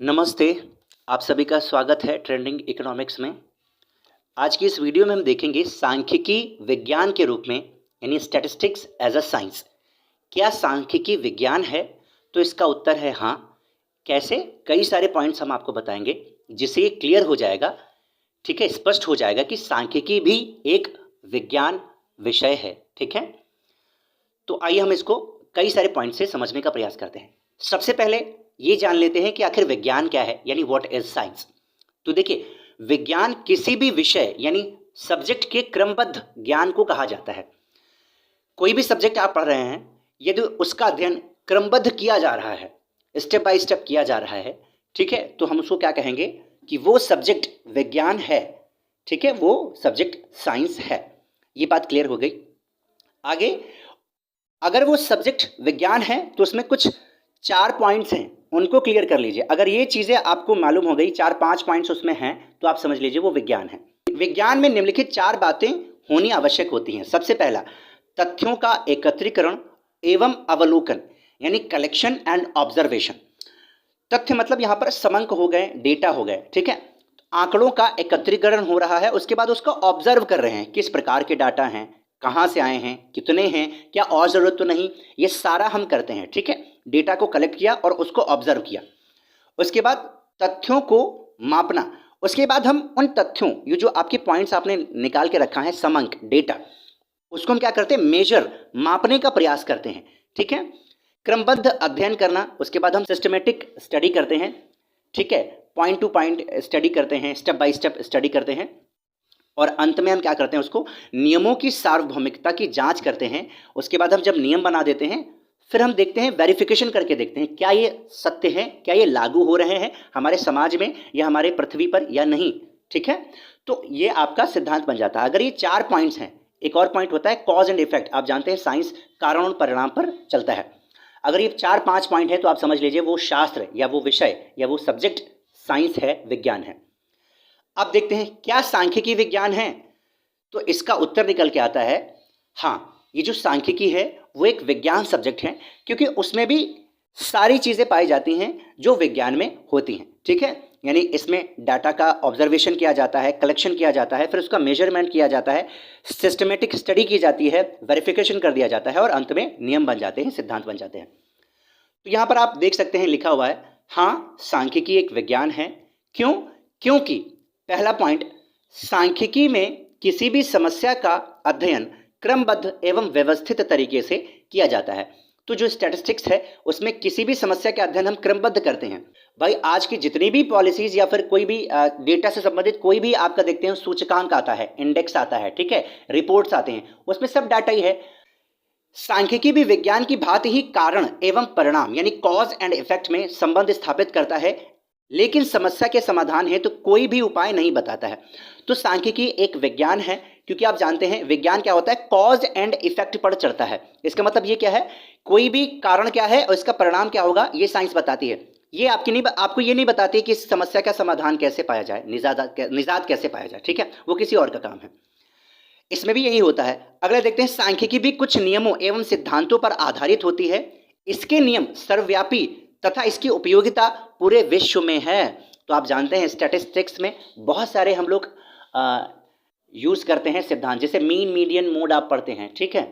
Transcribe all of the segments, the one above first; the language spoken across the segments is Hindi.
नमस्ते, आप सभी का स्वागत है ट्रेंडिंग इकोनॉमिक्स में। आज की इस वीडियो में हम देखेंगे सांख्यिकी विज्ञान के रूप में, यानी स्टैटिस्टिक्स एज अ साइंस। क्या सांख्यिकी विज्ञान है? तो इसका उत्तर है हाँ। कैसे? कई सारे पॉइंट्स हम आपको बताएंगे जिससे ये क्लियर हो जाएगा, ठीक है, स्पष्ट हो जाएगा कि सांख्यिकी भी एक विज्ञान विषय है। ठीक है, तो आइए हम इसको कई सारे पॉइंट से समझने का प्रयास करते हैं। सबसे पहले ये जान लेते हैं कि आखिर विज्ञान क्या है, यानी व्हाट इज साइंस। तो देखिए, विज्ञान किसी भी विषय यानी सब्जेक्ट के क्रमबद्ध ज्ञान को कहा जाता है। कोई भी सब्जेक्ट आप पढ़ रहे हैं, यदि उसका अध्ययन क्रमबद्ध किया जा रहा है, स्टेप बाय स्टेप किया जा रहा है, ठीक है, तो हम उसको क्या कहेंगे कि वो सब्जेक्ट विज्ञान है। ठीक है, वो सब्जेक्ट साइंस है। ये बात क्लियर हो गई। आगे, अगर वो सब्जेक्ट विज्ञान है तो उसमें कुछ 4 पॉइंट्स हैं, उनको क्लियर कर लीजिए। अगर ये चीज़ें आपको मालूम हो गई, 4-5 पॉइंट्स उसमें हैं, तो आप समझ लीजिए वो विज्ञान है। विज्ञान में निम्नलिखित 4 बातें होनी आवश्यक होती हैं। सबसे पहला, तथ्यों का एकत्रीकरण एवं अवलोकन, यानी कलेक्शन एंड ऑब्जर्वेशन। तथ्य मतलब यहाँ पर समंक हो गए, डेटा हो गए, ठीक है। आंकड़ों का एकत्रीकरण हो रहा है, उसके बाद उसको ऑब्जर्व कर रहे हैं, किस प्रकार के डाटा हैं, कहाँ से आए हैं, कितने हैं, क्या और ज़रूरत तो नहीं, ये सारा हम करते हैं। ठीक है, डेटा को कलेक्ट किया और उसको ऑब्जर्व किया। उसके बाद तथ्यों को मापना। उसके बाद हम उन तथ्यों, ये जो आपके पॉइंट्स आपने निकाल के रखा है, समंक डेटा, उसको हम क्या करते हैं, मेजर, मापने का प्रयास करते हैं। ठीक है, क्रमबद्ध अध्ययन करना। उसके बाद हम सिस्टमेटिक स्टडी करते हैं, ठीक है, पॉइंट टू पॉइंट स्टडी करते हैं, स्टेप बाय स्टेप स्टडी करते हैं। और अंत में हम क्या करते हैं, उसको नियमों की सार्वभौमिकता की जांच करते हैं। उसके बाद हम जब नियम बना देते हैं, फिर हम देखते हैं, वेरिफिकेशन करके देखते हैं क्या ये सत्य है, क्या ये लागू हो रहे हैं हमारे समाज में या हमारे पृथ्वी पर या नहीं। ठीक है, तो ये आपका सिद्धांत बन जाता है। अगर ये 4 पॉइंट्स हैं, एक और पॉइंट होता है कॉज एंड इफेक्ट। आप जानते हैं साइंस कारण और परिणाम पर चलता है। अगर ये 4-5 पॉइंट है तो आप समझ लीजिए वो शास्त्र या वो विषय या वो सब्जेक्ट साइंस है, विज्ञान है। अब देखते हैं क्या सांख्यिकी विज्ञान है। तो इसका उत्तर निकल के आता है हाँ, ये जो सांख्यिकी है वो एक विज्ञान सब्जेक्ट है, क्योंकि उसमें भी सारी चीज़ें पाई जाती हैं जो विज्ञान में होती हैं। ठीक है, यानी इसमें डाटा का ऑब्जर्वेशन किया जाता है, कलेक्शन किया जाता है, फिर उसका मेजरमेंट किया जाता है, सिस्टमेटिक स्टडी की जाती है, वेरिफिकेशन कर दिया जाता है और अंत में नियम बन जाते हैं, सिद्धांत बन जाते हैं। तो यहाँ पर आप देख सकते हैं लिखा हुआ है हाँ, सांख्यिकी एक विज्ञान है। क्यों? क्योंकि पहला पॉइंट, सांख्यिकी में किसी भी समस्या का अध्ययन क्रमबद्ध एवं व्यवस्थित तरीके से किया जाता है। तो जो स्टैटिस्टिक्स है उसमें किसी भी समस्या का अध्ययन हम क्रमबद्ध करते हैं। भाई, आज की जितनी भी पॉलिसीज या फिर कोई भी डेटा से संबंधित कोई भी आपका देखते हैं, सूचकांक आता है, इंडेक्स आता है, ठीक है, रिपोर्ट्स आते हैं, उसमें सब डाटा ही है। सांख्यिकी भी विज्ञान की भांति ही कारण एवं परिणाम यानी कॉज एंड इफेक्ट में संबंध स्थापित करता है, लेकिन समस्या के समाधान है तो कोई भी उपाय नहीं बताता है। तो सांख्यिकी एक विज्ञान है, क्योंकि आप जानते हैं विज्ञान क्या होता है, कॉज एंड इफेक्ट पर चलता है। इसका मतलब ये क्या है, कोई भी कारण क्या है और इसका परिणाम क्या होगा, ये साइंस बताती है। ये आपको ये नहीं बताती कि इस समस्या का समाधान कैसे पाया जाए, निजात कैसे पाया जाए। ठीक है, वो किसी और का काम है। इसमें भी यही होता है। अगला देखते हैं, सांख्यिकी भी कुछ नियमों एवं सिद्धांतों पर आधारित होती है। इसके नियम सर्वव्यापी तथा इसकी उपयोगिता पूरे विश्व में है। तो आप जानते हैं स्टैटिस्टिक्स में बहुत सारे हम लोग यूज़ करते हैं सिद्धांत, जैसे मीन, मीडियन, मोड आप पढ़ते हैं, ठीक है,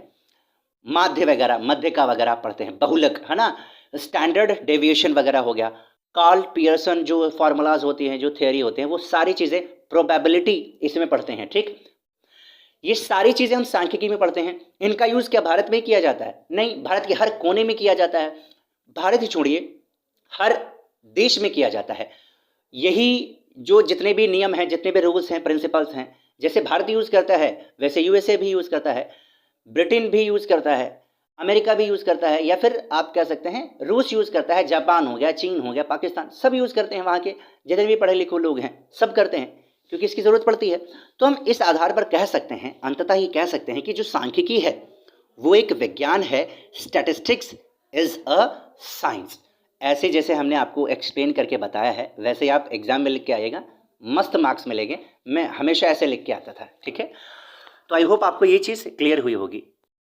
माध्य वगैरह, मध्य का वगैरह आप पढ़ते हैं, बहुलक, है ना, स्टैंडर्ड डेविएशन वगैरह हो गया, कार्ल पियर्सन जो फार्मूलाज होती हैं, जो थियोरी होते हैं, वो सारी चीज़ें, प्रोबेबिलिटी इसमें पढ़ते हैं। ठीक, ये सारी चीज़ें हम सांख्यिकी में पढ़ते हैं। इनका यूज़ क्या भारत में किया जाता है? नहीं, भारत के हर कोने में किया जाता है। भारत ही छोड़िए, हर देश में किया जाता है। यही जो जितने भी नियम हैं, जितने भी रूल्स हैं, प्रिंसिपल्स हैं, जैसे भारत यूज़ करता है वैसे यूएसए भी यूज़ करता है, ब्रिटेन भी यूज़ करता है, अमेरिका भी यूज़ करता है, या फिर आप कह सकते हैं रूस यूज़ करता है, जापान हो गया, चीन हो गया, पाकिस्तान, सब यूज़ करते हैं। वहाँ के जितने भी पढ़े लिखे लोग हैं सब करते हैं, क्योंकि इसकी ज़रूरत पड़ती है। तो हम इस आधार पर कह सकते हैं, अंततः ही कह सकते हैं कि जो सांख्यिकी है वो एक विज्ञान है। Statistics is a science. ऐसे जैसे हमने आपको एक्सप्लेन करके बताया है, वैसे आप एग्जाम में लिख के आइएगा, मस्त मार्क्स मिलेंगे। मैं हमेशा ऐसे लिख के आता था। ठीक है, तो आई होप आपको ये चीज़ क्लियर हुई होगी।